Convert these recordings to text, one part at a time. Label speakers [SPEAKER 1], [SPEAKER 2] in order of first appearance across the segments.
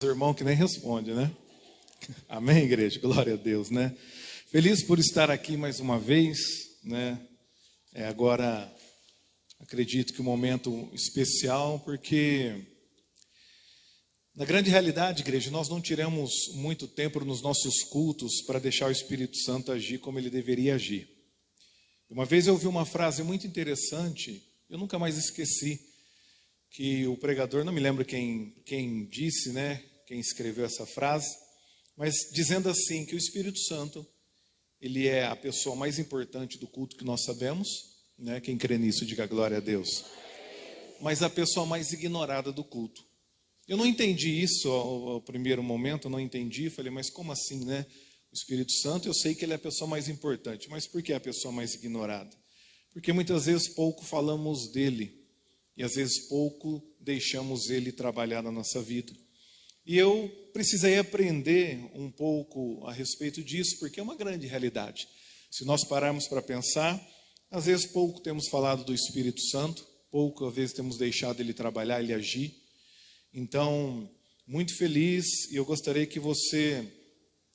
[SPEAKER 1] O irmão que nem responde, né? Amém, igreja? Glória a Deus, né? Feliz por estar aqui mais uma vez, né? Agora, acredito que um momento especial, porque, na grande realidade, igreja, nós não tiramos muito tempo nos nossos cultos para deixar o Espírito Santo agir como ele deveria agir. Uma vez eu ouvi uma frase muito interessante, eu nunca mais esqueci, que o pregador, não me lembro quem disse, né? Quem escreveu essa frase, mas dizendo assim, que o Espírito Santo, ele é a pessoa mais importante do culto que nós sabemos, né? Quem crê nisso, diga glória a Deus. Mas a pessoa mais ignorada do culto. Eu não entendi isso ao primeiro momento, eu não entendi, falei, mas como assim, né? O Espírito Santo, eu sei que ele é a pessoa mais importante, mas por que a pessoa mais ignorada? Porque muitas vezes pouco falamos dele, e às vezes pouco deixamos ele trabalhar na nossa vida. E eu precisei aprender um pouco a respeito disso, porque é uma grande realidade. Se nós pararmos para pensar, às vezes pouco temos falado do Espírito Santo, pouco às vezes temos deixado ele trabalhar, ele agir. Então, muito feliz, e eu gostaria que você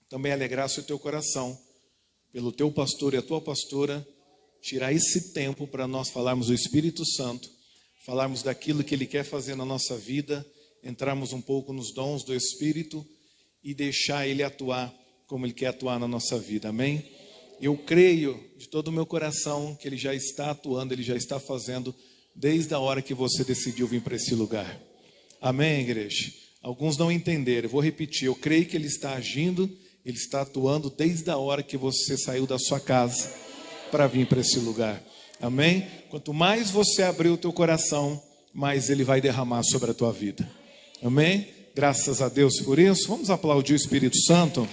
[SPEAKER 1] também alegrasse o teu coração, pelo teu pastor e a tua pastora, tirar esse tempo para nós falarmos do Espírito Santo, falarmos daquilo que ele quer fazer na nossa vida, entrarmos um pouco nos dons do Espírito e deixar ele atuar como ele quer atuar na nossa vida, amém? Eu creio de todo o meu coração que ele já está atuando, ele já está fazendo desde a hora que você decidiu vir para esse lugar, amém, igreja? Alguns não entenderam, eu vou repetir, eu creio que ele está agindo, ele está atuando desde a hora que você saiu da sua casa para vir para esse lugar, amém? Quanto mais você abrir o teu coração, mais ele vai derramar sobre a tua vida. Amém? Graças a Deus por isso. Vamos aplaudir o Espírito Santo.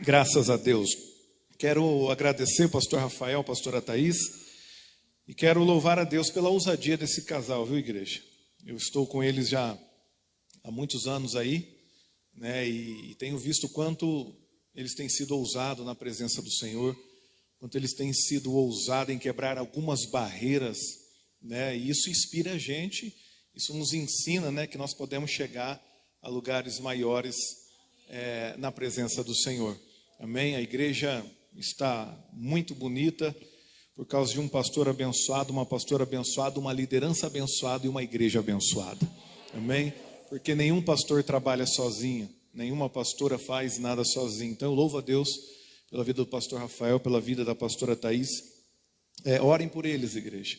[SPEAKER 1] Graças a Deus. Quero agradecer ao pastor Rafael, pastora Thaís, e quero louvar a Deus pela ousadia desse casal, viu, igreja? Eu estou com eles já há muitos anos aí, né? E tenho visto quanto eles têm sido ousados na presença do Senhor, quanto eles têm sido ousados em quebrar algumas barreiras, né? E isso inspira a gente, isso nos ensina, né, que nós podemos chegar a lugares maiores na presença do Senhor. Amém? A igreja está muito bonita por causa de um pastor abençoado, uma pastora abençoada, uma liderança abençoada e uma igreja abençoada. Amém? Porque nenhum pastor trabalha sozinho, nenhuma pastora faz nada sozinho. Então eu louvo a Deus pela vida do pastor Rafael, pela vida da pastora Thaís. Orem por eles, igreja.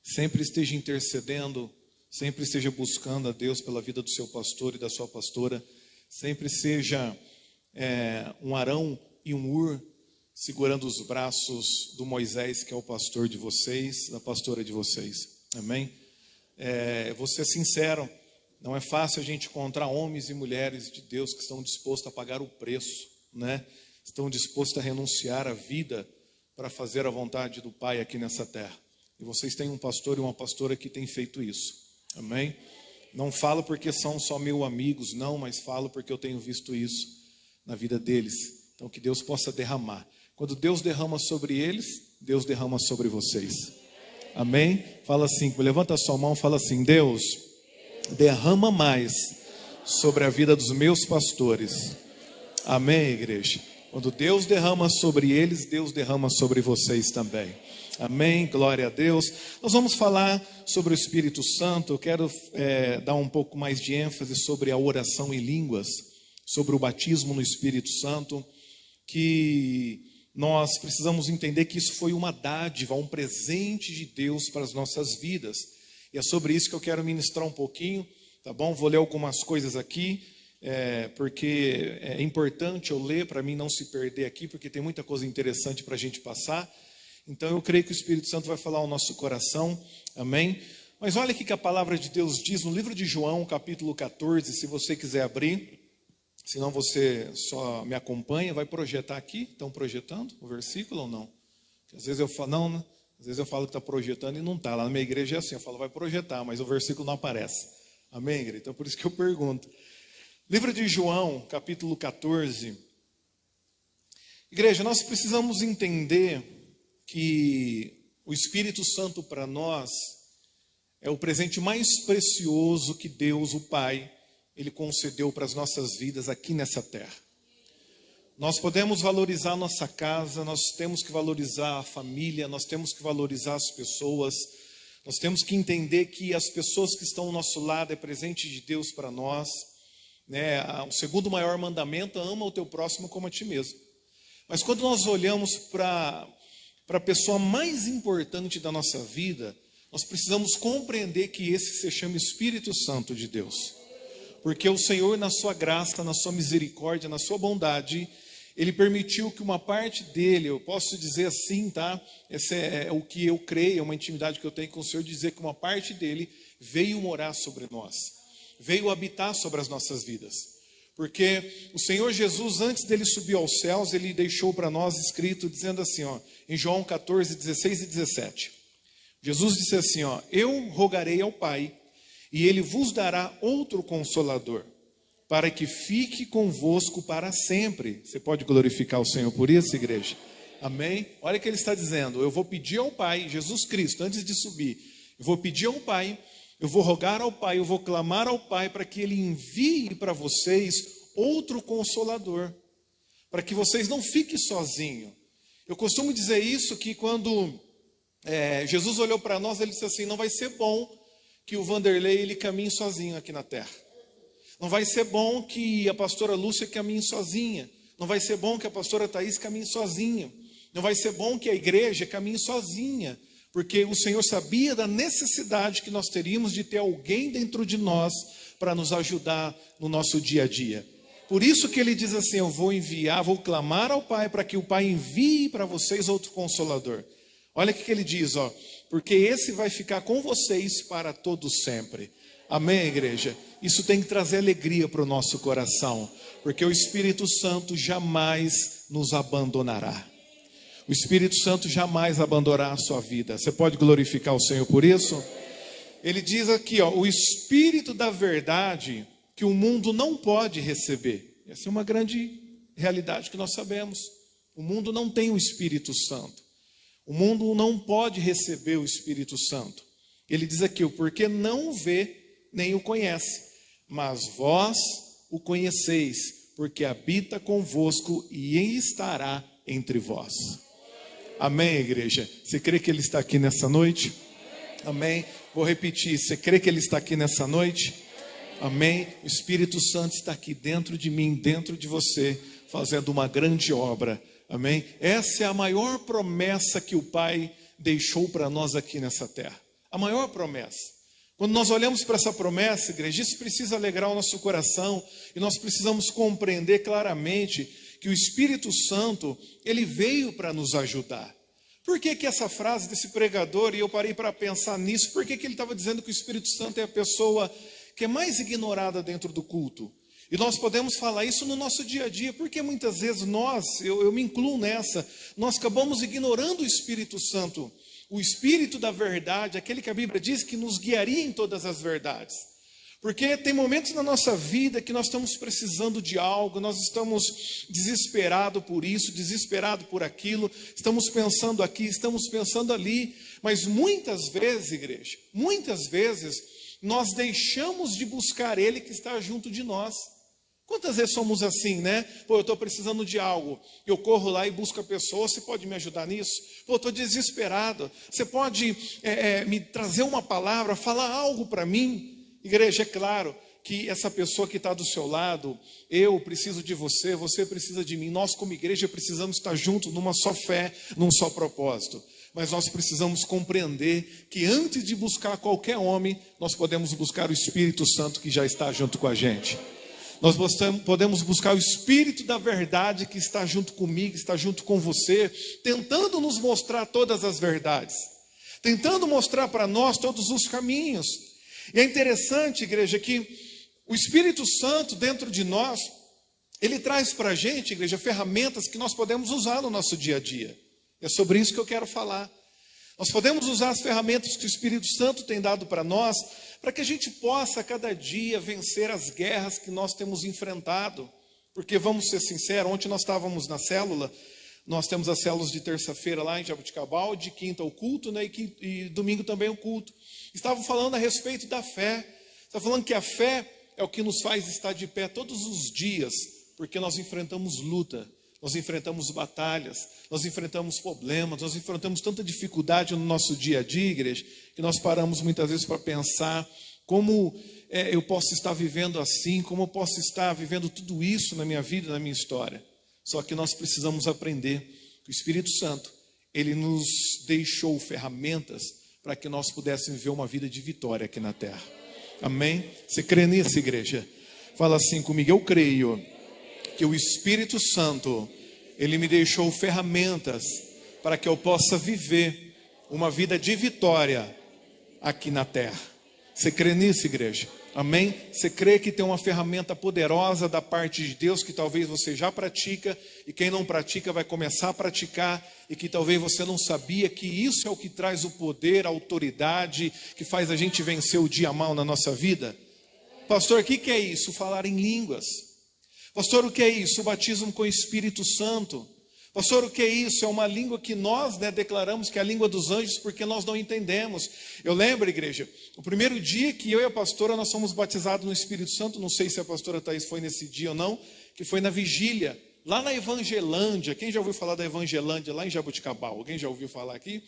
[SPEAKER 1] Sempre esteja intercedendo, sempre esteja buscando a Deus pela vida do seu pastor e da sua pastora. Sempre seja um Arão e um Hur segurando os braços do Moisés, que é o pastor de vocês, da pastora de vocês. Amém? Vou ser sincero, não é fácil a gente encontrar homens e mulheres de Deus que estão dispostos a pagar o preço, né? Estão dispostos a renunciar à vida para fazer a vontade do Pai aqui nessa terra. E vocês têm um pastor e uma pastora que tem feito isso. Amém? Não falo porque são só meus amigos, não, mas falo porque eu tenho visto isso na vida deles. Então que Deus possa derramar. Quando Deus derrama sobre eles, Deus derrama sobre vocês. Amém? Fala assim, levanta a sua mão e fala assim, Deus, derrama mais sobre a vida dos meus pastores. Amém, igreja? Quando Deus derrama sobre eles, Deus derrama sobre vocês também. Amém, glória a Deus. Nós vamos falar sobre o Espírito Santo. Eu quero dar um pouco mais de ênfase sobre a oração em línguas, sobre o batismo no Espírito Santo, que nós precisamos entender que isso foi uma dádiva, um presente de Deus para as nossas vidas. E é sobre isso que eu quero ministrar um pouquinho, tá bom? Vou ler algumas coisas aqui. Porque é importante eu ler para mim não se perder aqui, porque tem muita coisa interessante para a gente passar. Então eu creio que o Espírito Santo vai falar ao nosso coração, amém? Mas olha o que a palavra de Deus diz no livro de João, capítulo 14, se você quiser abrir, senão você só me acompanha, vai projetar aqui, estão projetando o versículo ou não? Às vezes eu falo, não, né? Às vezes eu falo que está projetando e não está, lá na minha igreja é assim, eu falo vai projetar, mas o versículo não aparece, amém, igreja? Então por isso que eu pergunto. Livro de João, capítulo 14. Igreja, nós precisamos entender que o Espírito Santo para nós é o presente mais precioso que Deus, o Pai, Ele concedeu para as nossas vidas aqui nessa terra. Nós podemos valorizar a nossa casa, nós temos que valorizar a família, nós temos que valorizar as pessoas, nós temos que entender que as pessoas que estão ao nosso lado é presente de Deus para nós, né? O segundo maior mandamento, ama o teu próximo como a ti mesmo. Mas quando nós olhamos para a pessoa mais importante da nossa vida, nós precisamos compreender que esse se chama Espírito Santo de Deus. Porque o Senhor, na sua graça, na sua misericórdia, na sua bondade, Ele permitiu que uma parte dele, eu posso dizer assim, tá? Esse é o que eu creio, é uma intimidade que eu tenho com o Senhor, dizer que uma parte dele veio morar sobre nós, veio habitar sobre as nossas vidas. Porque o Senhor Jesus, antes dele subir aos céus, ele deixou para nós escrito, dizendo assim, ó, em João 14, 16 e 17. Jesus disse assim, ó, eu rogarei ao Pai, e Ele vos dará outro Consolador, para que fique convosco para sempre. Você pode glorificar o Senhor por isso, igreja? Amém? Olha o que Ele está dizendo, eu vou pedir ao Pai, Jesus Cristo, antes de subir, eu vou pedir ao Pai, eu vou rogar ao Pai, eu vou clamar ao Pai, para que Ele envie para vocês outro Consolador, para que vocês não fiquem sozinhos. Eu costumo dizer isso, que quando Jesus olhou para nós, Ele disse assim, não vai ser bom que o Vanderlei ele caminhe sozinho aqui na terra. Não vai ser bom que a pastora Lúcia caminhe sozinha. Não vai ser bom que a pastora Thaís caminhe sozinha. Não vai ser bom que a igreja caminhe sozinha. Porque o Senhor sabia da necessidade que nós teríamos de ter alguém dentro de nós para nos ajudar no nosso dia a dia. Por isso que Ele diz assim, eu vou enviar, vou clamar ao Pai para que o Pai envie para vocês outro Consolador. Olha o que Ele diz, ó, porque esse vai ficar com vocês para todo sempre. Amém, igreja? Isso tem que trazer alegria para o nosso coração, porque o Espírito Santo jamais nos abandonará. O Espírito Santo jamais abandonará a sua vida. Você pode glorificar o Senhor por isso? Ele diz aqui, ó, o Espírito da verdade que o mundo não pode receber. Essa é uma grande realidade que nós sabemos. O mundo não tem o Espírito Santo. O mundo não pode receber o Espírito Santo. Ele diz aqui, porque não o vê nem o conhece, mas vós o conheceis, porque habita convosco e estará entre vós. Amém, igreja? Você crê que Ele está aqui nessa noite? Amém? Vou repetir, você crê que Ele está aqui nessa noite? Amém? O Espírito Santo está aqui dentro de mim, dentro de você, fazendo uma grande obra. Amém? Essa é a maior promessa que o Pai deixou para nós aqui nessa terra. A maior promessa. Quando nós olhamos para essa promessa, igreja, isso precisa alegrar o nosso coração. E nós precisamos compreender claramente que o Espírito Santo, Ele veio para nos ajudar. Por que essa frase desse pregador, e eu parei para pensar nisso, por que ele estava dizendo que o Espírito Santo é a pessoa que é mais ignorada dentro do culto? E nós podemos falar isso no nosso dia a dia, porque muitas vezes eu me incluo nessa, nós acabamos ignorando o Espírito Santo, o Espírito da verdade, aquele que a Bíblia diz que nos guiaria em todas as verdades. Porque tem momentos na nossa vida que nós estamos precisando de algo, nós estamos desesperados por isso, desesperados por aquilo, estamos pensando aqui, estamos pensando ali, mas muitas vezes, igreja, muitas vezes nós deixamos de buscar Ele que está junto de nós. Quantas vezes somos assim, né? Pô, eu estou precisando de algo, eu corro lá e busco a pessoa, você pode me ajudar nisso? Pô, eu estou desesperado, você pode me trazer uma palavra, falar algo para mim? Igreja, é claro que essa pessoa que está do seu lado, eu preciso de você, você precisa de mim, nós como igreja precisamos estar juntos numa só fé, num só propósito. Mas nós precisamos compreender que antes de buscar qualquer homem, nós podemos buscar o Espírito Santo que já está junto com a gente. Nós podemos buscar o Espírito da verdade que está junto comigo, está junto com você, tentando nos mostrar todas as verdades, tentando mostrar para nós todos os caminhos. E é interessante, igreja, que o Espírito Santo dentro de nós, ele traz para a gente, igreja, ferramentas que nós podemos usar no nosso dia a dia. É sobre isso que eu quero falar. Nós podemos usar as ferramentas que o Espírito Santo tem dado para nós, para que a gente possa cada dia vencer as guerras que nós temos enfrentado. Porque vamos ser sinceros, ontem nós estávamos na célula, nós temos as células de terça-feira lá em Jaboticabal, de quinta o culto, né, e domingo também o culto. Estavam falando a respeito da fé. Estavam falando que a fé é o que nos faz estar de pé todos os dias, porque nós enfrentamos luta, nós enfrentamos batalhas, nós enfrentamos problemas, nós enfrentamos tanta dificuldade no nosso dia a dia, igreja, que nós paramos muitas vezes para pensar como eu posso estar vivendo assim, como eu posso estar vivendo tudo isso na minha vida, na minha história. Só que nós precisamos aprender que o Espírito Santo, ele nos deixou ferramentas para que nós pudéssemos viver uma vida de vitória aqui na terra. Amém? Você crê nisso, igreja? Fala assim comigo: eu creio que o Espírito Santo, ele me deixou ferramentas para que eu possa viver uma vida de vitória aqui na terra. Você crê nisso, igreja? Amém? Você crê que tem uma ferramenta poderosa da parte de Deus que talvez você já pratica, e quem não pratica vai começar a praticar, e que talvez você não sabia que isso é o que traz o poder, a autoridade, que faz a gente vencer o dia mal na nossa vida? Pastor, o que é isso? Falar em línguas. Pastor, o que é isso? O batismo com o Espírito Santo. Pastor, o que é isso? É uma língua que nós declaramos que é a língua dos anjos, porque nós não entendemos. Eu lembro, igreja, o primeiro dia que eu e a pastora, nós fomos batizados no Espírito Santo, não sei se a pastora Thaís foi nesse dia ou não, que foi na vigília, lá na Evangelândia. Quem já ouviu falar da Evangelândia, lá em Jaboticabal? Alguém já ouviu falar aqui?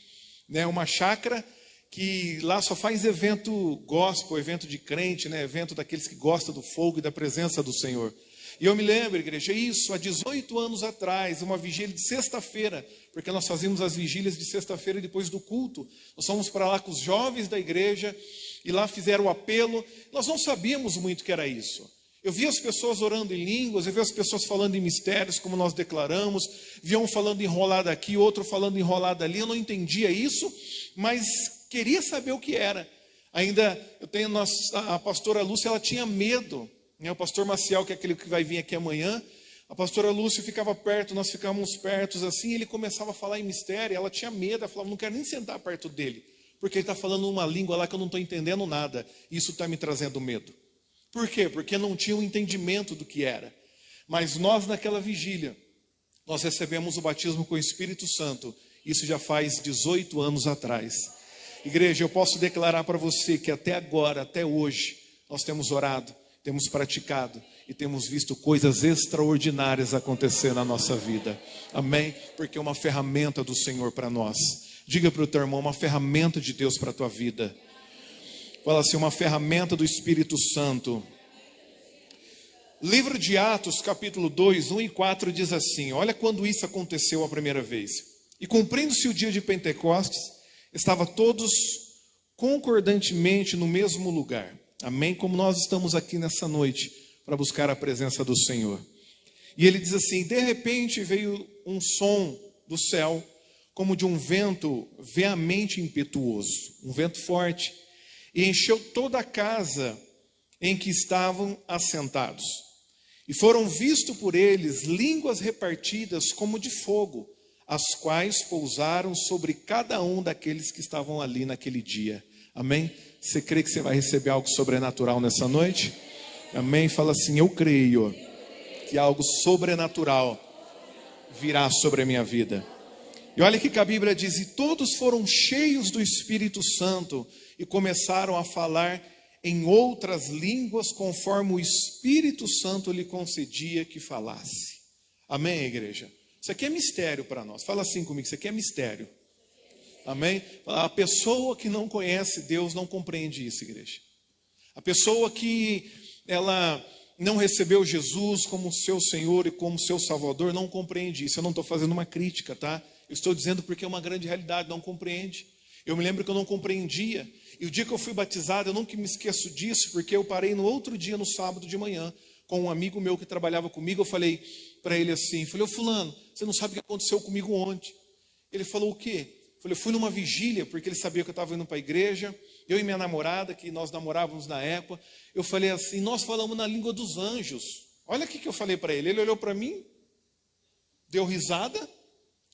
[SPEAKER 1] Uma chácara que lá só faz evento gospel, evento de crente, evento daqueles que gostam do fogo e da presença do Senhor. E eu me lembro, igreja, isso há 18 anos atrás, uma vigília de sexta-feira, porque nós fazíamos as vigílias de sexta-feira depois do culto. Nós fomos para lá com os jovens da igreja, e lá fizeram o apelo. Nós não sabíamos muito o que era isso. Eu via as pessoas orando em línguas, eu via as pessoas falando em mistérios, como nós declaramos, via um falando enrolado aqui, outro falando enrolado ali. Eu não entendia isso, mas queria saber o que era. Ainda eu tenho a pastora Lúcia, ela tinha medo. O pastor Maciel, que é aquele que vai vir aqui amanhã, a pastora Lúcia ficava perto, nós ficávamos perto assim, ele começava a falar em mistério, ela tinha medo, ela falava: não quero nem sentar perto dele, porque ele está falando uma língua lá que eu não estou entendendo nada, isso está me trazendo medo. Por quê? Porque não tinha um entendimento do que era. Mas nós naquela vigília, nós recebemos o batismo com o Espírito Santo, isso já faz 18 anos atrás. Igreja, eu posso declarar para você que até agora, até hoje, nós temos orado, temos praticado e temos visto coisas extraordinárias acontecer na nossa vida. Amém? Porque é uma ferramenta do Senhor para nós. Diga para o teu irmão: uma ferramenta de Deus para a tua vida. Fala assim: uma ferramenta do Espírito Santo. Livro de Atos, capítulo 2, 1 e 4 diz assim: olha quando isso aconteceu a primeira vez. E cumprindo-se o dia de Pentecostes, estava todos concordantemente no mesmo lugar. Amém? Como nós estamos aqui nessa noite para buscar a presença do Senhor. E ele diz assim: de repente veio um som do céu, como de um vento veemente impetuoso, um vento forte, e encheu toda a casa em que estavam assentados. E foram vistos por eles línguas repartidas como de fogo, as quais pousaram sobre cada um daqueles que estavam ali naquele dia. Amém? Você crê que você vai receber algo sobrenatural nessa noite? Amém? Fala assim: eu creio que algo sobrenatural virá sobre a minha vida. E olha o que a Bíblia diz: e todos foram cheios do Espírito Santo e começaram a falar em outras línguas, conforme o Espírito Santo lhe concedia que falasse. Amém, igreja? Isso aqui é mistério para nós. Fala assim comigo: isso aqui é mistério. Amém? A pessoa que não conhece Deus não compreende isso, igreja. A pessoa que ela não recebeu Jesus como seu Senhor e como seu Salvador não compreende isso. Eu não estou fazendo uma crítica, tá? Eu estou dizendo porque é uma grande realidade, não compreende. Eu me lembro que eu não compreendia. E o dia que eu fui batizado, eu nunca me esqueço disso, porque eu parei no outro dia, no sábado de manhã, com um amigo meu que trabalhava comigo. Eu falei para ele assim, falei: ô fulano, você não sabe o que aconteceu comigo ontem? Ele falou: o quê? Eu fui numa vigília, porque ele sabia que eu estava indo para a igreja, eu e minha namorada, que nós namorávamos na época. Eu falei assim: nós falamos na língua dos anjos. Olha o que eu falei para ele. Ele olhou para mim, deu risada,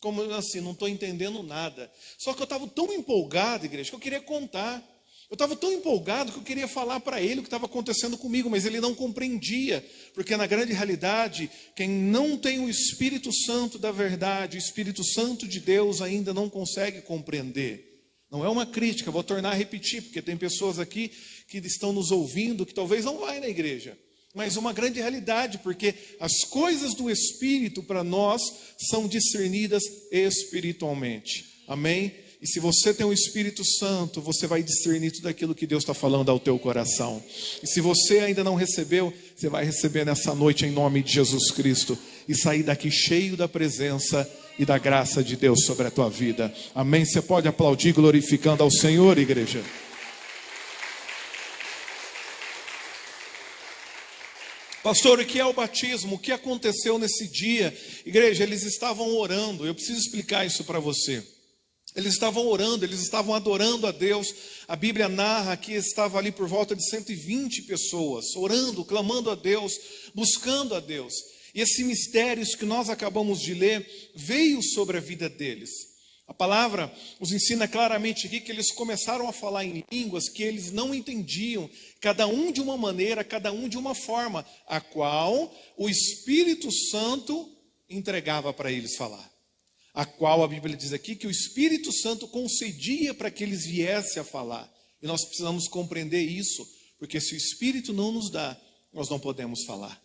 [SPEAKER 1] como assim, não estou entendendo nada. Só que eu estava tão empolgado, igreja, que eu queria contar. Eu estava tão empolgado que eu queria falar para ele o que estava acontecendo comigo, mas ele não compreendia, porque na grande realidade, quem não tem o Espírito Santo da verdade, o Espírito Santo de Deus ainda não consegue compreender. Não é uma crítica, vou tornar a repetir, porque tem pessoas aqui que estão nos ouvindo que talvez não vai na igreja. Mas uma grande realidade, porque as coisas do Espírito para nós são discernidas espiritualmente. Amém? E se você tem o Espírito Santo, você vai discernir tudo aquilo que Deus está falando ao teu coração. E se você ainda não recebeu, você vai receber nessa noite em nome de Jesus Cristo. E sair daqui cheio da presença e da graça de Deus sobre a tua vida. Amém? Você pode aplaudir glorificando ao Senhor, igreja. Pastor, o que é o batismo? O que aconteceu nesse dia? Igreja, eles estavam orando. Eu preciso explicar isso para você. Eles estavam orando, eles estavam adorando a Deus. A Bíblia narra que estava ali por volta de 120 pessoas, orando, clamando a Deus, buscando a Deus. E esse mistério que nós acabamos de ler veio sobre a vida deles. A palavra nos ensina claramente aqui que eles começaram a falar em línguas que eles não entendiam, cada um de uma maneira, cada um de uma forma, a qual o Espírito Santo entregava para eles falar. A qual a Bíblia diz aqui que o Espírito Santo concedia para que eles viessem a falar. E nós precisamos compreender isso, porque se o Espírito não nos dá, nós não podemos falar.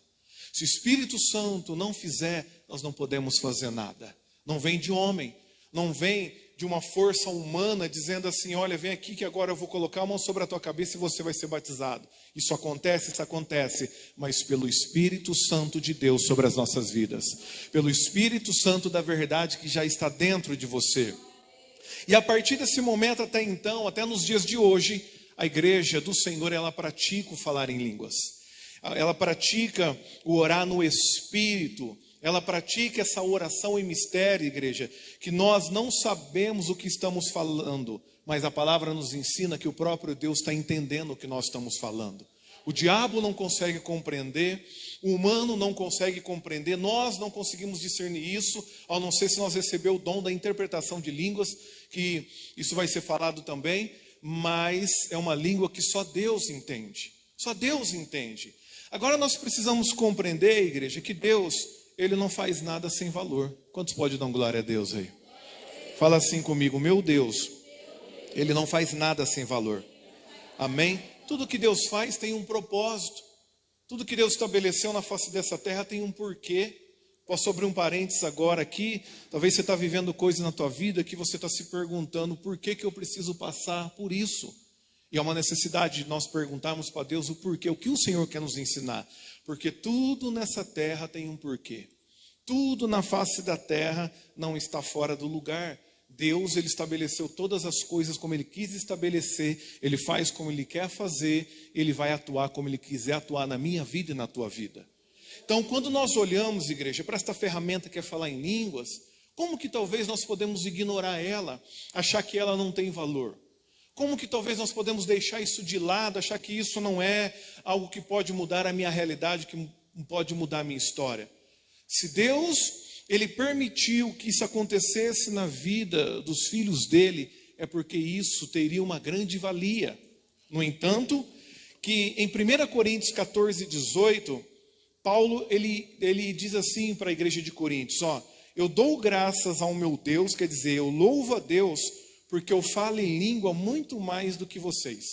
[SPEAKER 1] Se o Espírito Santo não fizer, nós não podemos fazer nada. Não vem de homem, não vem de uma força humana dizendo assim, olha, vem aqui que agora eu vou colocar a mão sobre a tua cabeça e você vai ser batizado. Isso acontece, mas pelo Espírito Santo de Deus sobre as nossas vidas. Pelo Espírito Santo da verdade que já está dentro de você. E a partir desse momento até então, até nos dias de hoje, a igreja do Senhor, ela pratica o falar em línguas. Ela pratica o orar no Espírito. Ela pratica essa oração em mistério, igreja, que nós não sabemos o que estamos falando, mas a palavra nos ensina que o próprio Deus está entendendo o que nós estamos falando. O diabo não consegue compreender, o humano não consegue compreender, nós não conseguimos discernir isso, ao não ser se nós recebemos o dom da interpretação de línguas, que isso vai ser falado também, mas é uma língua que só Deus entende. Só Deus entende. Agora nós precisamos compreender, igreja, que Deus, Ele não faz nada sem valor. Quantos podem dar glória a Deus aí? Fala assim comigo, meu Deus, Ele não faz nada sem valor. Amém? Tudo que Deus faz tem um propósito. Tudo que Deus estabeleceu na face dessa terra tem um porquê. Posso abrir um parênteses agora aqui. Talvez você está vivendo coisas na tua vida que você está se perguntando por que eu preciso passar por isso. E é uma necessidade de nós perguntarmos para Deus o porquê, o que o Senhor quer nos ensinar. Porque tudo nessa terra tem um porquê. Tudo na face da terra não está fora do lugar. Deus, Ele estabeleceu todas as coisas como Ele quis estabelecer. Ele faz como Ele quer fazer. Ele vai atuar como Ele quiser atuar na minha vida e na tua vida. Então, quando nós olhamos, igreja, para esta ferramenta que é falar em línguas, como que talvez nós podemos ignorar ela, achar que ela não tem valor? Como que talvez nós podemos deixar isso de lado, achar que isso não é algo que pode mudar a minha realidade, que pode mudar a minha história? Se Deus, Ele permitiu que isso acontecesse na vida dos filhos dele, é porque isso teria uma grande valia. No entanto, que em 1 Coríntios 14, 18, Paulo, ele diz assim para a igreja de Coríntios, eu dou graças ao meu Deus, quer dizer, eu louvo a Deus, porque eu falo em língua muito mais do que vocês.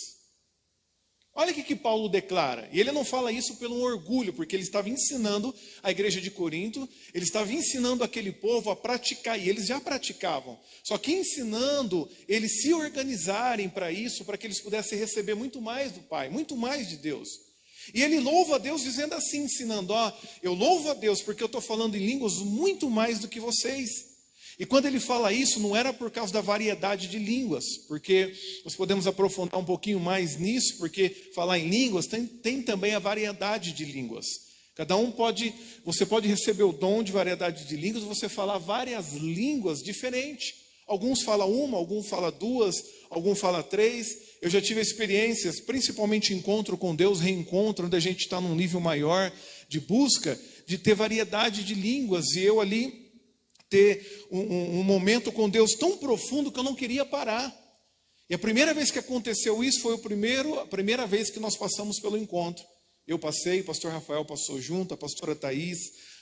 [SPEAKER 1] Olha o que Paulo declara. E ele não fala isso pelo orgulho, porque ele estava ensinando a igreja de Corinto, ele estava ensinando aquele povo a praticar, e eles já praticavam. Só que ensinando eles se organizarem para isso, para que eles pudessem receber muito mais do Pai, muito mais de Deus. E ele louva a Deus dizendo assim, ensinando, eu louvo a Deus porque eu estou falando em línguas muito mais do que vocês. E quando ele fala isso, não era por causa da variedade de línguas, porque nós podemos aprofundar um pouquinho mais nisso, porque falar em línguas tem também a variedade de línguas. Cada um você pode receber o dom de variedade de línguas, você falar várias línguas diferentes. Alguns falam uma, alguns falam duas, alguns falam três. Eu já tive experiências, principalmente encontro com Deus, reencontro, onde a gente está num nível maior de busca, de ter variedade de línguas, e eu ali ter um momento com Deus tão profundo que eu não queria parar. E a primeira vez que aconteceu isso foi a primeira vez que nós passamos pelo encontro. Eu passei, o pastor Rafael passou junto, a pastora Thaís,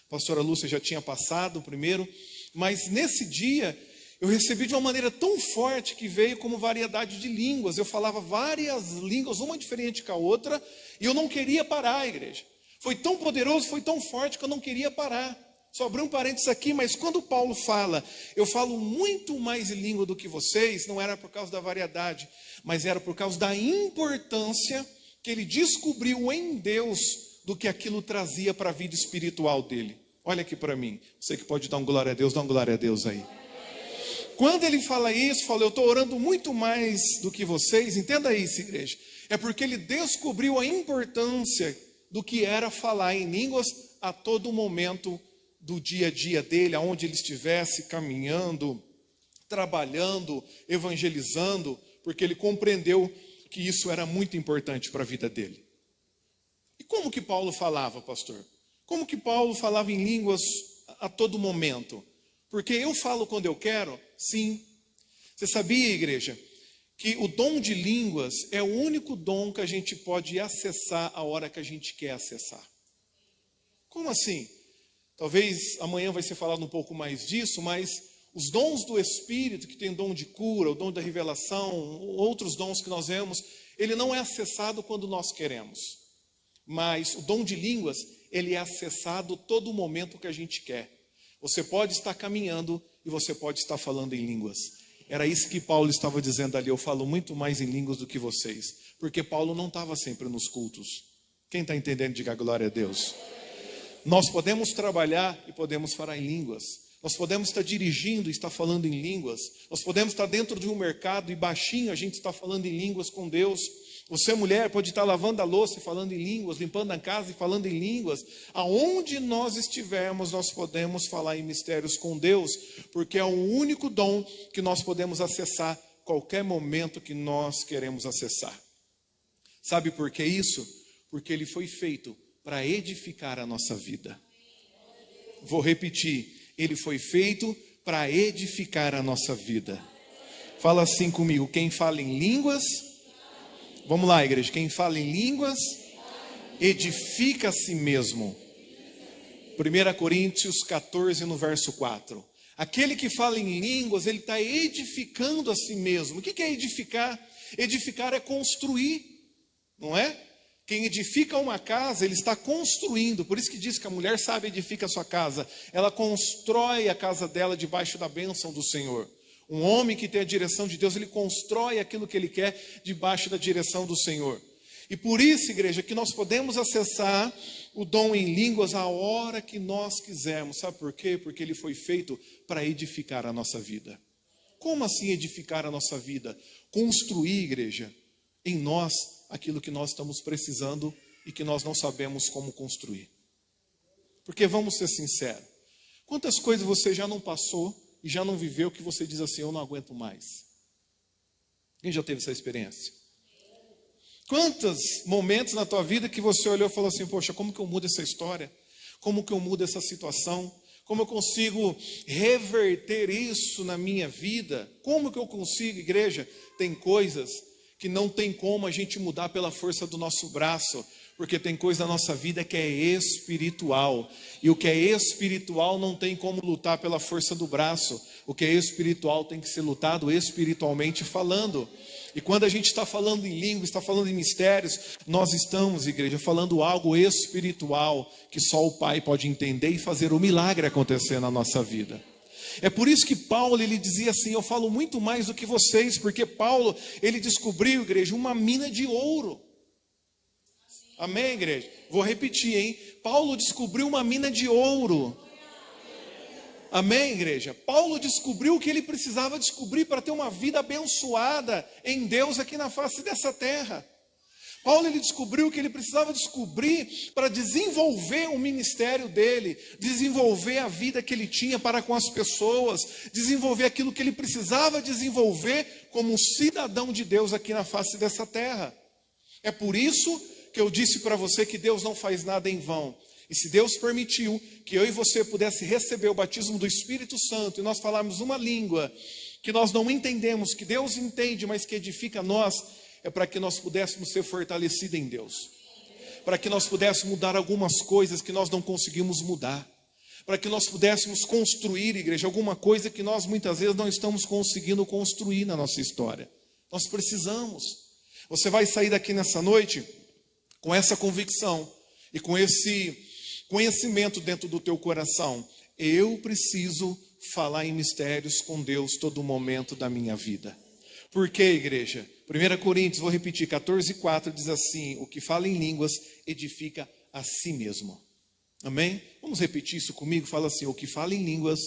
[SPEAKER 1] a pastora Lúcia já tinha passado primeiro. Mas nesse dia, eu recebi de uma maneira tão forte que veio como variedade de línguas. Eu falava várias línguas, uma diferente com a outra, e eu não queria parar, igreja. Foi tão poderoso, foi tão forte que eu não queria parar. Só abri um parênteses aqui, mas quando Paulo fala, eu falo muito mais em língua do que vocês, não era por causa da variedade, mas era por causa da importância que ele descobriu em Deus do que aquilo trazia para a vida espiritual dele. Olha aqui para mim, você que pode dar um glória a Deus, dá um glória a Deus aí. Quando ele fala isso, fala, eu estou orando muito mais do que vocês, entenda isso, igreja. É porque ele descobriu a importância do que era falar em línguas a todo momento do dia a dia dele, aonde ele estivesse caminhando, trabalhando, evangelizando, porque ele compreendeu que isso era muito importante para a vida dele. E como que Paulo falava, pastor? Como que Paulo falava em línguas a todo momento? Porque eu falo quando eu quero? Sim. Você sabia, igreja, que o dom de línguas é o único dom que a gente pode acessar a hora que a gente quer acessar. Como assim? Talvez amanhã vai ser falado um pouco mais disso, mas os dons do Espírito, que tem dom de cura, o dom da revelação, outros dons que nós vemos, ele não é acessado quando nós queremos. Mas o dom de línguas, ele é acessado todo momento que a gente quer. Você pode estar caminhando e você pode estar falando em línguas. Era isso que Paulo estava dizendo ali, eu falo muito mais em línguas do que vocês. Porque Paulo não estava sempre nos cultos. Quem está entendendo, diga glória a Deus. Nós podemos trabalhar e podemos falar em línguas. Nós podemos estar dirigindo e estar falando em línguas. Nós podemos estar dentro de um mercado e baixinho a gente está falando em línguas com Deus. Você, mulher, pode estar lavando a louça e falando em línguas, limpando a casa e falando em línguas. Aonde nós estivermos, nós podemos falar em mistérios com Deus, porque é o único dom que nós podemos acessar qualquer momento que nós queremos acessar. Sabe por que isso? Porque ele foi feito para edificar a nossa vida. Vou repetir, ele foi feito para edificar a nossa vida. Fala assim comigo, quem fala em línguas, vamos lá, igreja, quem fala em línguas, edifica a si mesmo. 1 Coríntios 14, no verso 4. Aquele que fala em línguas, ele está edificando a si mesmo. O que é edificar? Edificar é construir, não é? Quem edifica uma casa, ele está construindo. Por isso que diz que a mulher sábia edifica a sua casa. Ela constrói a casa dela debaixo da bênção do Senhor. Um homem que tem a direção de Deus, ele constrói aquilo que ele quer debaixo da direção do Senhor. E por isso, igreja, que nós podemos acessar o dom em línguas a hora que nós quisermos. Sabe por quê? Porque ele foi feito para edificar a nossa vida. Como assim edificar a nossa vida? Construir, igreja, em nós aquilo que nós estamos precisando e que nós não sabemos como construir. Porque vamos ser sinceros, quantas coisas você já não passou e já não viveu que você diz assim, eu não aguento mais? Quem já teve essa experiência? Quantos momentos na tua vida que você olhou e falou assim, poxa, como que eu mudo essa história? Como que eu mudo essa situação? Como eu consigo reverter isso na minha vida? Como que eu consigo, igreja? Tem coisas que não tem como a gente mudar pela força do nosso braço, porque tem coisa na nossa vida que é espiritual, e o que é espiritual não tem como lutar pela força do braço, o que é espiritual tem que ser lutado espiritualmente falando. E quando a gente está falando em língua, está falando em mistérios, nós estamos, igreja, falando algo espiritual, que só o Pai pode entender e fazer o milagre acontecer na nossa vida. É por isso que Paulo, ele dizia assim, eu falo muito mais do que vocês, porque Paulo, ele descobriu, igreja, uma mina de ouro. Amém, igreja? Vou repetir, hein? Paulo descobriu uma mina de ouro. Amém, igreja? Paulo descobriu o que ele precisava descobrir para ter uma vida abençoada em Deus aqui na face dessa terra. Paulo, ele descobriu o que ele precisava descobrir para desenvolver o ministério dele, desenvolver a vida que ele tinha para com as pessoas, desenvolver aquilo que ele precisava desenvolver como um cidadão de Deus aqui na face dessa terra. É por isso que eu disse para você que Deus não faz nada em vão. E se Deus permitiu que eu e você pudesse receber o batismo do Espírito Santo e nós falarmos uma língua que nós não entendemos, que Deus entende, mas que edifica nós, é para que nós pudéssemos ser fortalecidos em Deus. Para que nós pudéssemos mudar algumas coisas que nós não conseguimos mudar. Para que nós pudéssemos construir, igreja, alguma coisa que nós muitas vezes não estamos conseguindo construir na nossa história. Nós precisamos. Você vai sair daqui nessa noite com essa convicção e com esse conhecimento dentro do teu coração. Eu preciso falar em mistérios com Deus todo momento da minha vida. Por quê, igreja? 1 Coríntios, vou repetir, 14:4 diz assim: o que fala em línguas edifica a si mesmo. Amém? Vamos repetir isso comigo? Fala assim: o que fala em línguas,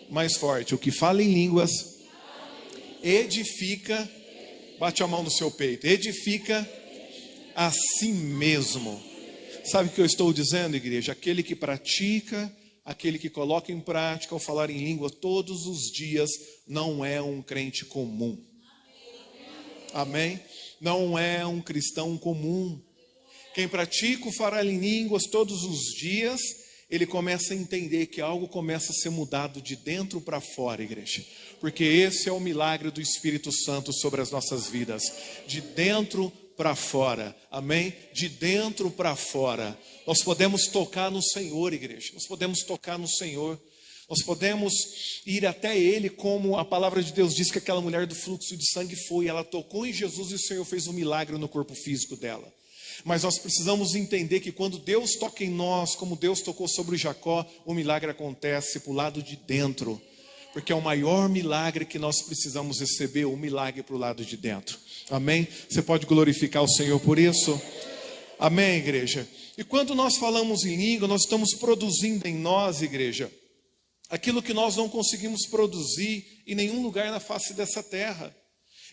[SPEAKER 1] mais forte, o que fala em línguas edifica, bate a mão no seu peito, edifica a si mesmo. Sabe o que eu estou dizendo, igreja? Aquele que pratica, aquele que coloca em prática o falar em língua todos os dias, não é um crente comum. Amém? Não é um cristão comum. Quem pratica o falar em línguas todos os dias, ele começa a entender que algo começa a ser mudado de dentro para fora, igreja. Porque esse é o milagre do Espírito Santo sobre as nossas vidas. De dentro para fora, amém? De dentro para fora. Nós podemos tocar no Senhor, igreja. Nós podemos tocar no Senhor. Nós podemos ir até Ele, como a palavra de Deus diz que aquela mulher do fluxo de sangue foi. Ela tocou em Jesus e o Senhor fez um milagre no corpo físico dela. Mas nós precisamos entender que quando Deus toca em nós, como Deus tocou sobre Jacó, o milagre acontece para o lado de dentro. Porque é o maior milagre que nós precisamos receber, o milagre para o lado de dentro. Amém? Você pode glorificar o Senhor por isso? Amém, igreja? E quando nós falamos em língua, nós estamos produzindo em nós, igreja, aquilo que nós não conseguimos produzir em nenhum lugar na face dessa terra.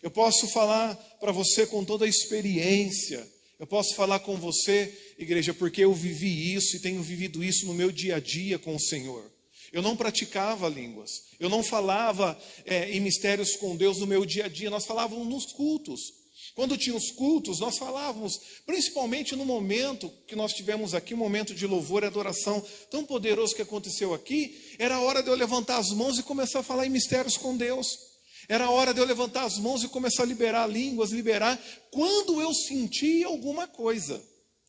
[SPEAKER 1] Eu posso falar para você com toda a experiência. Eu posso falar com você, igreja, porque eu vivi isso e tenho vivido isso no meu dia a dia com o Senhor. Eu não praticava línguas. Eu não falava em mistérios com Deus no meu dia a dia. Nós falávamos nos cultos. Quando tinha os cultos, nós falávamos, principalmente no momento que nós tivemos aqui, um momento de louvor e adoração tão poderoso que aconteceu aqui, era a hora de eu levantar as mãos e começar a falar em mistérios com Deus. Era a hora de eu levantar as mãos e começar a liberar línguas, liberar, quando eu sentia alguma coisa.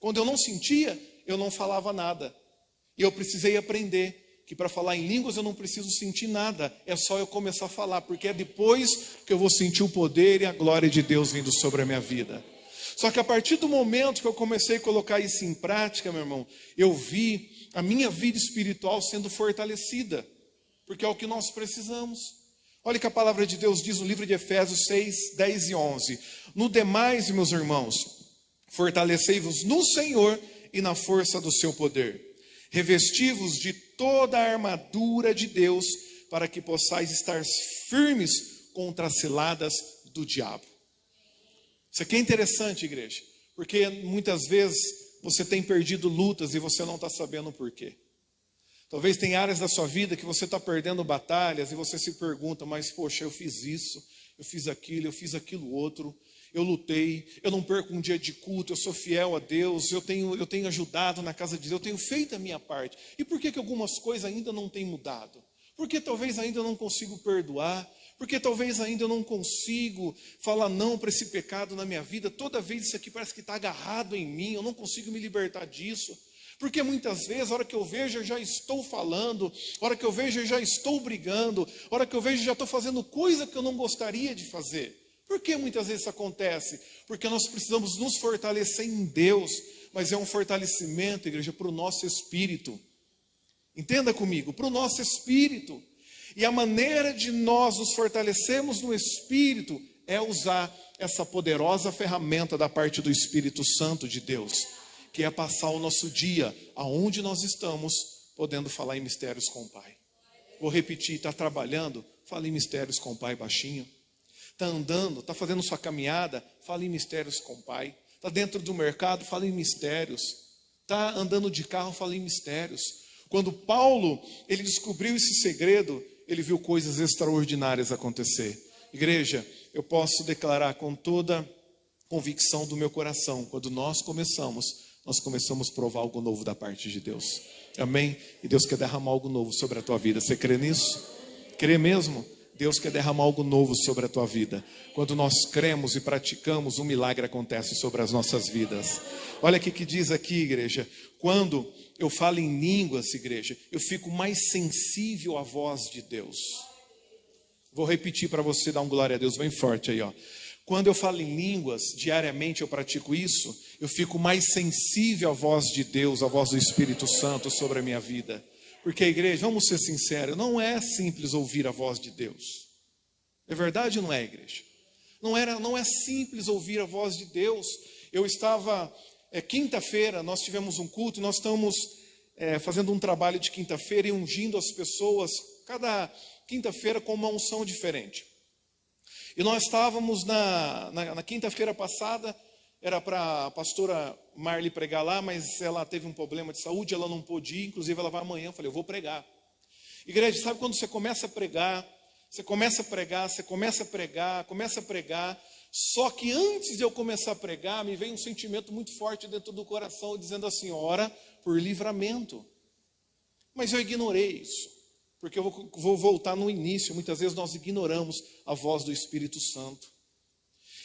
[SPEAKER 1] Quando eu não sentia, eu não falava nada. E eu precisei aprender que para falar em línguas eu não preciso sentir nada, é só eu começar a falar, porque é depois que eu vou sentir o poder e a glória de Deus vindo sobre a minha vida. Só que a partir do momento que eu comecei a colocar isso em prática, meu irmão, eu vi a minha vida espiritual sendo fortalecida, porque é o que nós precisamos. Olha o que a palavra de Deus diz no livro de Efésios 6, 10 e 11. No demais, meus irmãos, fortalecei-vos no Senhor e na força do seu poder. Revesti-vos de toda a armadura de Deus, para que possais estar firmes contra as ciladas do diabo. Isso aqui é interessante, igreja, porque muitas vezes você tem perdido lutas e você não está sabendo o porquê. Talvez tem áreas da sua vida que você está perdendo batalhas e você se pergunta, mas poxa, eu fiz isso, eu fiz aquilo outro, eu lutei, eu não perco um dia de culto, eu sou fiel a Deus, eu tenho ajudado na casa de Deus, eu tenho feito a minha parte. E por que algumas coisas ainda não têm mudado? Porque talvez ainda eu não consigo perdoar, porque talvez ainda eu não consigo falar não para esse pecado na minha vida. Toda vez isso aqui parece que está agarrado em mim, eu não consigo me libertar disso. Porque muitas vezes, a hora que eu vejo, eu já estou falando, a hora que eu vejo, eu já estou brigando, a hora que eu vejo, eu já estou fazendo coisa que eu não gostaria de fazer. Por que muitas vezes isso acontece? Porque nós precisamos nos fortalecer em Deus, mas é um fortalecimento, igreja, para o nosso espírito. Entenda comigo, para o nosso espírito. E a maneira de nós nos fortalecermos no espírito é usar essa poderosa ferramenta da parte do Espírito Santo de Deus, que é passar o nosso dia, aonde nós estamos, podendo falar em mistérios com o Pai. Vou repetir, está trabalhando? Fala em mistérios com o Pai baixinho. Está andando, está fazendo sua caminhada? Fala em mistérios com o Pai. Está dentro do mercado? Fala em mistérios. Está andando de carro? Fala em mistérios. Quando Paulo, ele descobriu esse segredo, ele viu coisas extraordinárias acontecer. Igreja, eu posso declarar com toda convicção do meu coração, quando nós começamos a provar algo novo da parte de Deus. Amém? E Deus quer derramar algo novo sobre a tua vida. Você crê nisso? Crê mesmo? Deus quer derramar algo novo sobre a tua vida. Quando nós cremos e praticamos, um milagre acontece sobre as nossas vidas. Olha o que diz aqui, igreja. Quando eu falo em línguas, igreja, eu fico mais sensível à voz de Deus. Vou repetir para você dar um glória a Deus bem forte aí, ó. Quando eu falo em línguas, diariamente eu pratico isso, eu fico mais sensível à voz de Deus, à voz do Espírito Santo sobre a minha vida. Porque, igreja, vamos ser sinceros, não é simples ouvir a voz de Deus. É verdade ou não é, igreja? Não é simples ouvir a voz de Deus. Eu estava, quinta-feira, nós tivemos um culto, e nós estamos fazendo um trabalho de quinta-feira e ungindo as pessoas, cada quinta-feira com uma unção diferente. E nós estávamos na quinta-feira passada, era para a pastora Marli pregar lá, mas ela teve um problema de saúde, ela não pôde ir, inclusive ela vai amanhã. Eu falei, eu vou pregar. Igreja, sabe quando você começa a pregar, começa a pregar, só que antes de eu começar a pregar, me veio um sentimento muito forte dentro do coração, dizendo assim, ora por livramento. Mas eu ignorei isso, porque eu vou voltar no início. Muitas vezes nós ignoramos a voz do Espírito Santo.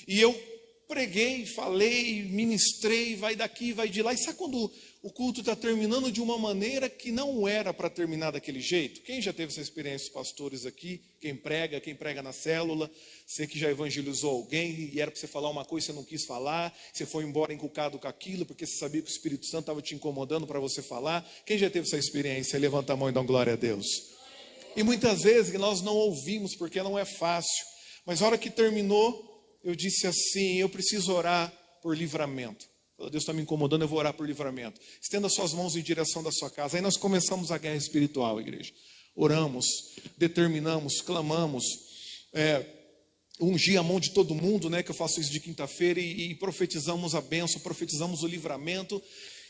[SPEAKER 1] E eu preguei, falei, ministrei, vai daqui, vai de lá. E sabe quando o culto está terminando de uma maneira que não era para terminar daquele jeito? Quem já teve essa experiência, os pastores aqui? Quem prega na célula? Você que já evangelizou alguém e era para você falar uma coisa e você não quis falar, você foi embora encucado com aquilo, porque você sabia que o Espírito Santo estava te incomodando para você falar. Quem já teve essa experiência? Levanta a mão e dá glória a Deus. E muitas vezes nós não ouvimos, porque não é fácil. Mas na hora que terminou, eu disse assim, eu preciso orar por livramento. Deus está me incomodando, eu vou orar por livramento. Estenda suas mãos em direção da sua casa. Aí nós começamos a guerra espiritual, igreja. Oramos, determinamos, clamamos, ungi a mão de todo mundo, né? Que eu faço isso de quinta-feira, e profetizamos a bênção, profetizamos o livramento.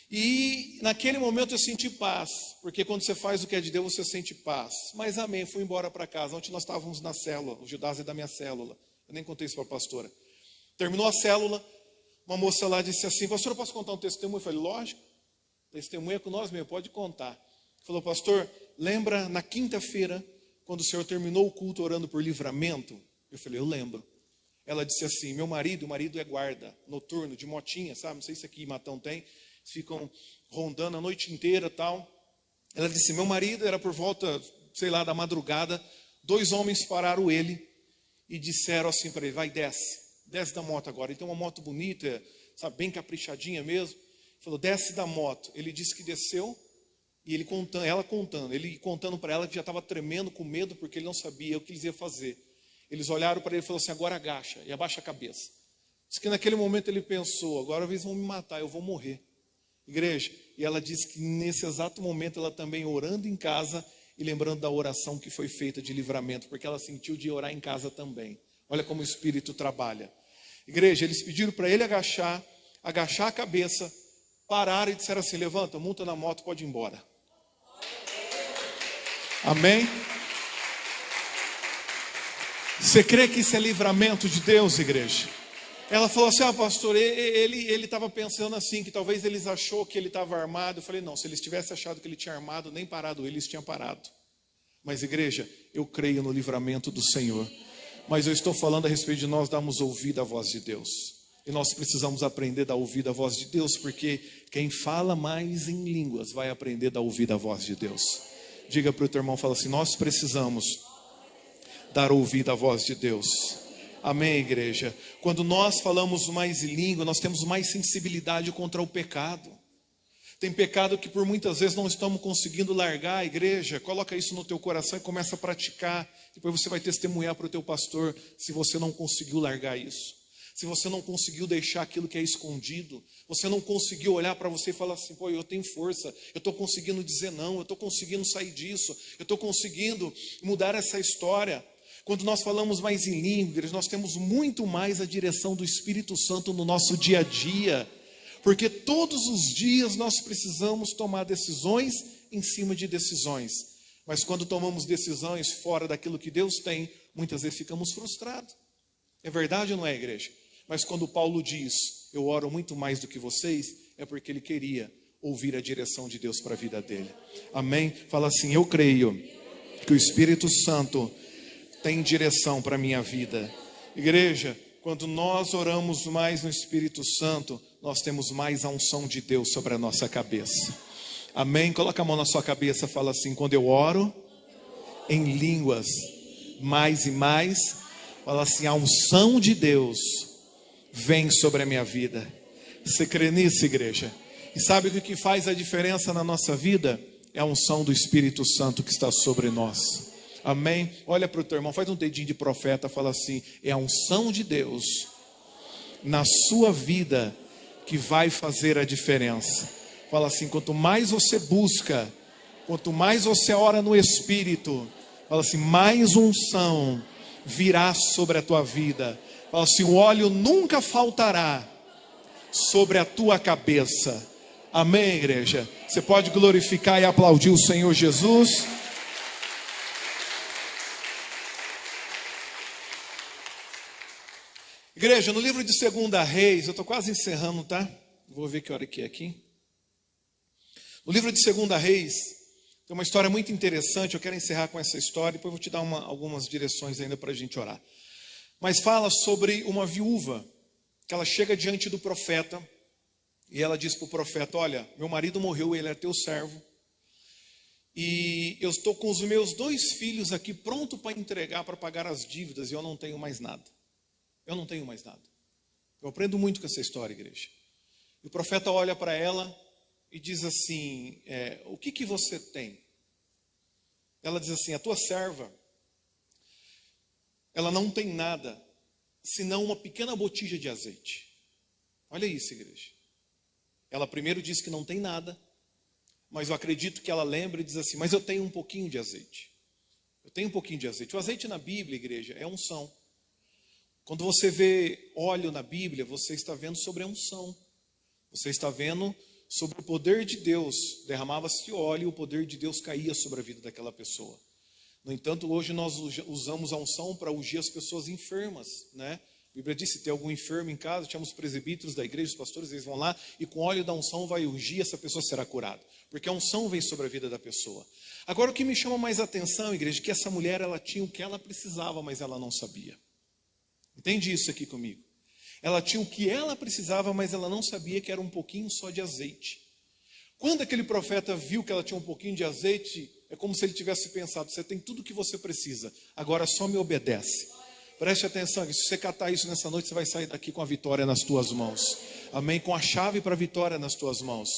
[SPEAKER 1] E naquele momento eu senti paz, porque quando você faz o que é de Deus, você sente paz. Mas amém, fui embora para casa. Ontem nós estávamos na célula, o Judas é da minha célula. Eu nem contei isso para a pastora. Terminou a célula, uma moça lá disse assim, pastor, eu posso contar um testemunho? Eu falei, lógico, testemunho é com nós mesmo, pode contar. Falou, pastor, lembra na quinta-feira, quando o senhor terminou o culto orando por livramento? Eu falei, eu lembro. Ela disse assim, o marido é guarda noturno, de motinha, sabe? Não sei se aqui em Matão tem, ficam rondando a noite inteira e tal. Ela disse, meu marido era por volta, sei lá, da madrugada, 2 homens pararam ele e disseram assim para ele, vai, desce da moto agora. Ele tem uma moto bonita, sabe, bem caprichadinha mesmo. Falou, desce da moto. Ele disse que desceu, e ele contando para ela que já estava tremendo com medo, porque ele não sabia o que eles iam fazer. Eles olharam para ele e falaram assim, agora agacha, e abaixa a cabeça. Diz que naquele momento ele pensou, agora eles vão me matar, eu vou morrer. Igreja, e ela disse que nesse exato momento ela também orando em casa, e lembrando da oração que foi feita de livramento, porque ela sentiu de orar em casa também. Olha como o Espírito trabalha. Igreja, eles pediram para ele agachar a cabeça, pararam e disseram assim, levanta, monta na moto, pode ir embora. Amém? Você crê que isso é livramento de Deus, igreja? Ela falou assim, pastor, ele estava pensando assim, que talvez eles achou que ele estava armado. Eu falei, não, se eles tivessem achado que ele tinha armado, nem parado eles tinham parado. Mas igreja, eu creio no livramento do Senhor. Mas eu estou falando a respeito de nós darmos ouvido à voz de Deus. E nós precisamos aprender a dar ouvido à voz de Deus, porque quem fala mais em línguas vai aprender a dar ouvido à voz de Deus. Diga para o teu irmão, fala assim, nós precisamos dar ouvido à voz de Deus. Amém, igreja? Quando nós falamos mais em língua, nós temos mais sensibilidade contra o pecado. Tem pecado que por muitas vezes não estamos conseguindo largar, igreja. Coloca isso no teu coração e começa a praticar. Depois você vai testemunhar para o teu pastor se você não conseguiu largar isso. Se você não conseguiu deixar aquilo que é escondido. Você não conseguiu olhar para você e falar assim, pô, eu tenho força. Eu estou conseguindo dizer não, eu estou conseguindo sair disso. Eu estou conseguindo mudar essa história. Quando nós falamos mais em línguas, nós temos muito mais a direção do Espírito Santo no nosso dia a dia. Porque todos os dias nós precisamos tomar decisões em cima de decisões. Mas quando tomamos decisões fora daquilo que Deus tem, muitas vezes ficamos frustrados. É verdade ou não é, igreja? Mas quando Paulo diz, eu oro muito mais do que vocês, é porque ele queria ouvir a direção de Deus para a vida dele. Amém? Fala assim, eu creio que o Espírito Santo tem direção para a minha vida. Igreja, quando nós oramos mais no Espírito Santo, nós temos mais a unção de Deus sobre a nossa cabeça. Amém? Coloca a mão na sua cabeça e fala assim: quando eu oro em línguas, mais e mais, fala assim, a unção de Deus vem sobre a minha vida. Você crê nisso, igreja? E sabe o que faz a diferença na nossa vida? É a unção do Espírito Santo que está sobre nós. Amém? Olha para o teu irmão, faz um dedinho de profeta, fala assim, é a unção de Deus na sua vida que vai fazer a diferença. Fala assim, quanto mais você busca, quanto mais você ora no Espírito, fala assim, mais unção virá sobre a tua vida. Fala assim, o óleo nunca faltará sobre a tua cabeça. Amém, igreja? Você pode glorificar e aplaudir o Senhor Jesus? Igreja, no livro de 2 Reis, eu estou quase encerrando, tá? Vou ver que hora que é aqui. No livro de 2 Reis, tem uma história muito interessante. Eu quero encerrar com essa história, depois eu vou te dar algumas direções ainda para a gente orar. Mas fala sobre uma viúva, que ela chega diante do profeta, e ela diz para o profeta, olha, meu marido morreu, ele é teu servo, e eu estou com os meus 2 filhos aqui, pronto para entregar, para pagar as dívidas, e eu não tenho mais nada. Eu não tenho mais nada. Eu aprendo muito com essa história, igreja. E o profeta olha para ela e diz assim, o que você tem? Ela diz assim, a tua serva, ela não tem nada, senão uma pequena botija de azeite. Olha isso, igreja. Ela primeiro diz que não tem nada, mas eu acredito que ela lembra e diz assim, mas eu tenho um pouquinho de azeite. Eu tenho um pouquinho de azeite. O azeite na Bíblia, igreja, é unção. Quando você vê óleo na Bíblia, você está vendo sobre a unção. Você está vendo sobre o poder de Deus. Derramava-se óleo e o poder de Deus caía sobre a vida daquela pessoa. No entanto, hoje nós usamos a unção para ungir as pessoas enfermas, né? A Bíblia diz, se tem algum enfermo em casa, tínhamos presbíteros da igreja, os pastores, eles vão lá e com óleo da unção vai ungir, essa pessoa será curada. Porque a unção vem sobre a vida da pessoa. Agora, o que me chama mais atenção, igreja, é que essa mulher, ela tinha o que ela precisava, mas ela não sabia. Entende isso aqui comigo? Ela tinha o que ela precisava, mas ela não sabia que era um pouquinho só de azeite. Quando aquele profeta viu que ela tinha um pouquinho de azeite, é como se ele tivesse pensado, você tem tudo o que você precisa, agora só me obedece. Preste atenção, se você catar isso nessa noite, você vai sair daqui com a vitória nas tuas mãos. Amém? Com a chave para a vitória nas tuas mãos.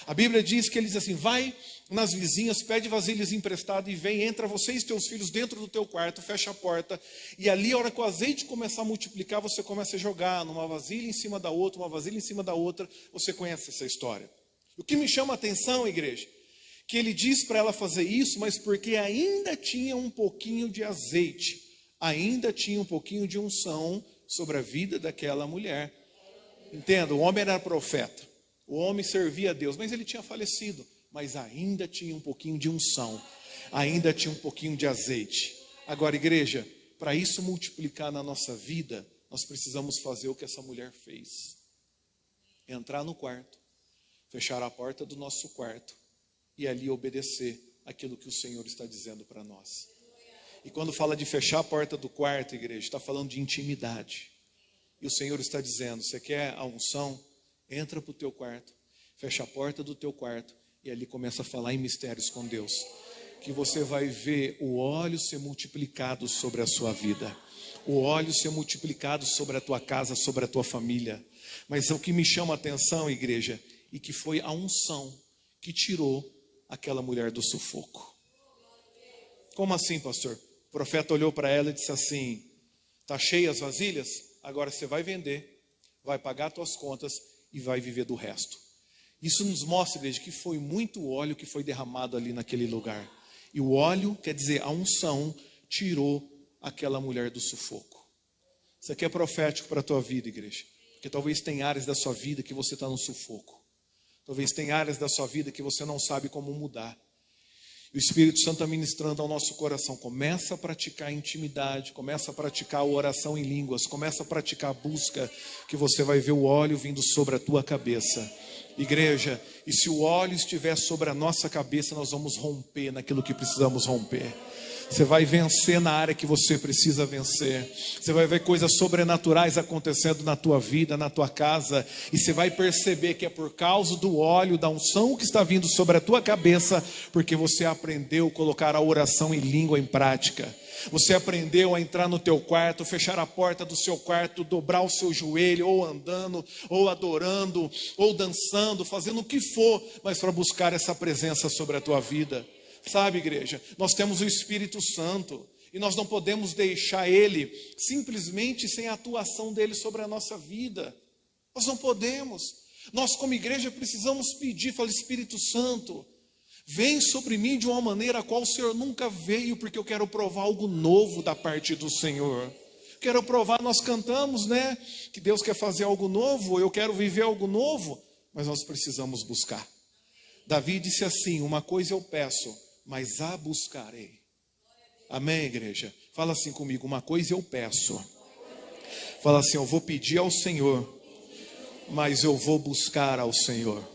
[SPEAKER 1] A Bíblia diz que ele diz assim, vai nas vizinhas, pede vasilhas emprestadas e vem, entra você e teus filhos dentro do teu quarto, fecha a porta, e ali a hora que o azeite começar a multiplicar, você começa a jogar numa vasilha em cima da outra, uma vasilha em cima da outra. Você conhece essa história. O que me chama a atenção, igreja, que ele diz para ela fazer isso, mas porque ainda tinha um pouquinho de azeite, ainda tinha um pouquinho de unção sobre a vida daquela mulher. Entenda, o homem era profeta, o homem servia a Deus, mas ele tinha falecido, mas ainda tinha um pouquinho de unção, ainda tinha um pouquinho de azeite. Agora, igreja, para isso multiplicar na nossa vida, nós precisamos fazer o que essa mulher fez. Entrar no quarto, fechar a porta do nosso quarto e ali obedecer aquilo que o Senhor está dizendo para nós. E quando fala de fechar a porta do quarto, igreja, está falando de intimidade. E o Senhor está dizendo, você quer a unção? Entra para o teu quarto, fecha a porta do teu quarto e ali começa a falar em mistérios com Deus. Que você vai ver o óleo ser multiplicado sobre a sua vida. O óleo ser multiplicado sobre a tua casa, sobre a tua família. Mas o que me chama a atenção, igreja, e que foi a unção que tirou aquela mulher do sufoco. Como assim, pastor? O profeta olhou para ela e disse assim, está cheia as vasilhas? Agora você vai vender, vai pagar as tuas contas e vai viver do resto. Isso nos mostra, igreja, que foi muito óleo que foi derramado ali naquele lugar. E o óleo, quer dizer, a unção tirou aquela mulher do sufoco. Isso aqui é profético para a tua vida, igreja. Porque talvez tem áreas da sua vida que você está no sufoco. Talvez tem áreas da sua vida que você não sabe como mudar. E o Espírito Santo está ministrando ao nosso coração. Começa a praticar a intimidade, começa a praticar a oração em línguas, começa a praticar a busca, que você vai ver o óleo vindo sobre a tua cabeça. Igreja, e se o óleo estiver sobre a nossa cabeça, nós vamos romper naquilo que precisamos romper. Você vai vencer na área que você precisa vencer. Você vai ver coisas sobrenaturais acontecendo na tua vida, na tua casa. E você vai perceber que é por causa do óleo, da unção que está vindo sobre a tua cabeça, porque você aprendeu a colocar a oração em língua em prática. Você aprendeu a entrar no teu quarto, fechar a porta do seu quarto, dobrar o seu joelho, ou andando, ou adorando, ou dançando, fazendo o que for, mas para buscar essa presença sobre a tua vida. Sabe, igreja, nós temos o Espírito Santo, e nós não podemos deixar Ele simplesmente sem a atuação dEle sobre a nossa vida. Nós não podemos. Nós como igreja precisamos pedir, falar: Espírito Santo, vem sobre mim de uma maneira a qual o Senhor nunca veio, porque eu quero provar algo novo da parte do Senhor. Quero provar, nós cantamos, né? Que Deus quer fazer algo novo, eu quero viver algo novo, mas nós precisamos buscar. Davi disse assim: uma coisa eu peço, mas a buscarei. Amém, igreja? Fala assim comigo: uma coisa eu peço. Fala assim: eu vou pedir ao Senhor, mas eu vou buscar ao Senhor.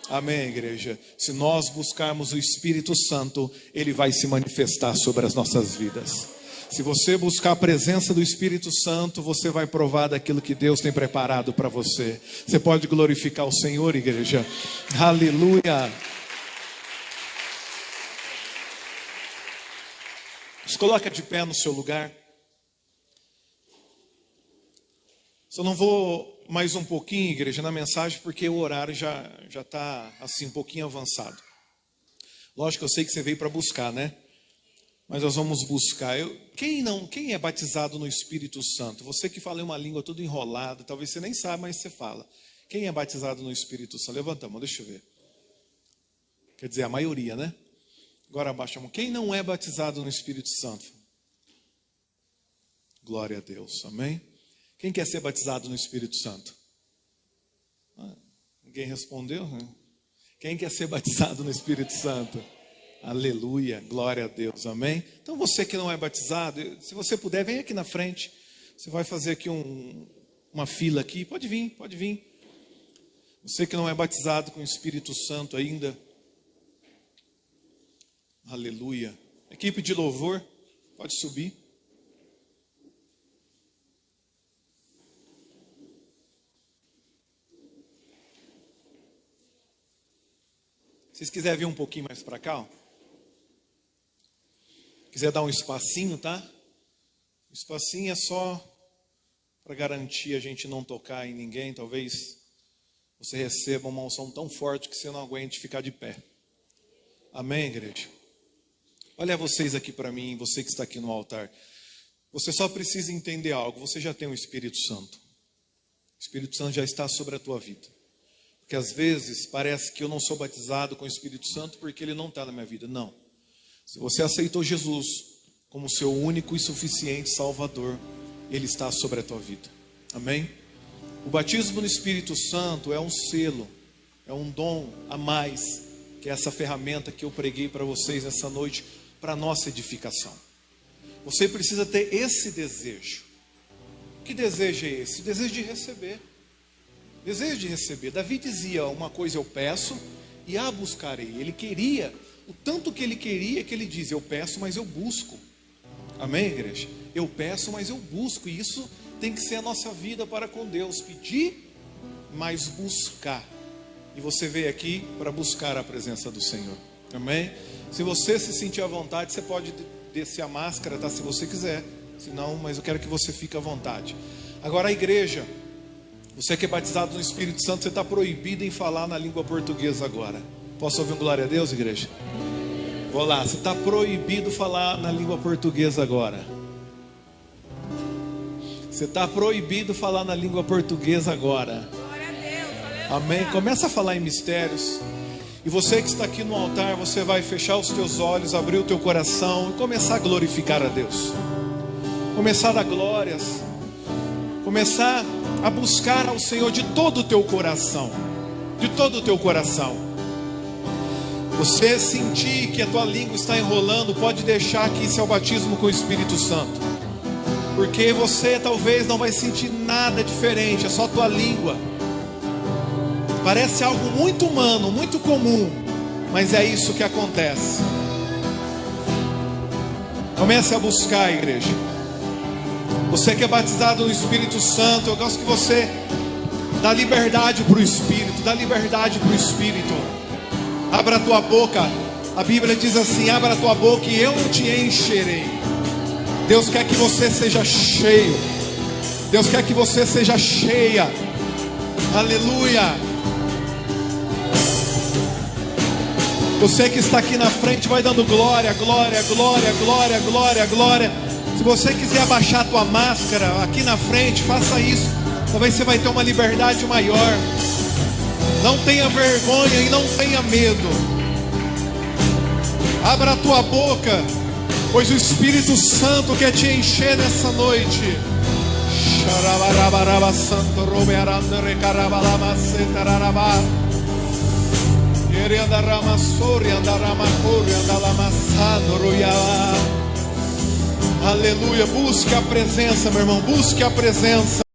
[SPEAKER 1] Amém, igreja? Se nós buscarmos o Espírito Santo, Ele vai se manifestar sobre as nossas vidas. Se você buscar a presença do Espírito Santo, você vai provar daquilo que Deus tem preparado para você. Você pode glorificar o Senhor, igreja? Aleluia! Se coloca de pé no seu lugar. Só não vou mais um pouquinho, igreja, na mensagem, porque o horário já está assim, um pouquinho avançado. Lógico que eu sei que você veio para buscar, né? Mas nós vamos buscar. Quem é batizado no Espírito Santo? Você que fala em uma língua toda enrolada, talvez você nem saiba, mas você fala. Quem é batizado no Espírito Santo? Levanta a mão, deixa eu ver. Quer dizer, a maioria, né? Agora abaixa a mão. Quem não é batizado no Espírito Santo? Glória a Deus, amém? Quem quer ser batizado no Espírito Santo? Ninguém respondeu, né? Quem quer ser batizado no Espírito Santo? Aleluia, glória a Deus, amém? Então você que não é batizado, se você puder, vem aqui na frente. Você vai fazer aqui uma fila aqui, pode vir, pode vir. Você que não é batizado com o Espírito Santo ainda. Aleluia. Equipe de louvor, pode subir. Se vocês quiserem vir um pouquinho mais para cá, ó. Quiser dar um espacinho, tá? O espacinho é só para garantir a gente não tocar em ninguém. Talvez você receba uma unção tão forte que você não aguente ficar de pé. Amém, igreja? Olha vocês aqui para mim, você que está aqui no altar. Você só precisa entender algo. Você já tem o Espírito Santo. O Espírito Santo já está sobre a tua vida. Porque às vezes parece que eu não sou batizado com o Espírito Santo porque ele não está na minha vida. Não. Se você aceitou Jesus como seu único e suficiente Salvador, Ele está sobre a tua vida. Amém? O batismo no Espírito Santo é um selo, é um dom a mais, que é essa ferramenta que eu preguei para vocês essa noite, para a nossa edificação. Você precisa ter esse desejo. Que desejo é esse? O desejo de receber. Desejo de receber. Davi dizia: uma coisa eu peço e a buscarei. Ele queria, o tanto que ele queria, que ele diz: eu peço, mas eu busco. Amém, igreja? Eu peço, mas eu busco. E isso tem que ser a nossa vida para com Deus. Pedir, mas buscar. E você veio aqui para buscar a presença do Senhor. Amém? Se você se sentir à vontade, você pode descer a máscara, tá? Se você quiser. Se não, mas eu quero que você fique à vontade. Agora a igreja, você que é batizado no Espírito Santo, você está proibido em falar na língua portuguesa agora. Posso ouvir um glória a Deus, igreja? Vou lá, você está proibido falar na língua portuguesa agora. Você está proibido falar na língua portuguesa agora. Amém? Começa a falar em mistérios. E você que está aqui no altar, você vai fechar os teus olhos, abrir o teu coração e começar a glorificar a Deus. Começar a dar glórias. Começar a buscar ao Senhor de todo o teu coração. De todo o teu coração. Você sentir que a tua língua está enrolando, pode deixar que isso é o batismo com o Espírito Santo. Porque você talvez não vai sentir nada diferente, é só a tua língua. Parece algo muito humano, muito comum, mas é isso que acontece. Comece a buscar, igreja. Você que é batizado no Espírito Santo, eu gosto que você dá liberdade para o Espírito. Dá liberdade para o Espírito. Abra a tua boca. A Bíblia diz assim: abra a tua boca e eu te encherei. Deus quer que você seja cheio. Deus quer que você seja cheia. Aleluia. Você que está aqui na frente vai dando glória, glória, glória, glória, glória, glória. Se você quiser abaixar a tua máscara aqui na frente, faça isso. Talvez você vai ter uma liberdade maior. Não tenha vergonha e não tenha medo. Abra a tua boca, pois o Espírito Santo quer te encher nessa noite. Aleluia. Busque a presença, meu irmão. Busque a presença.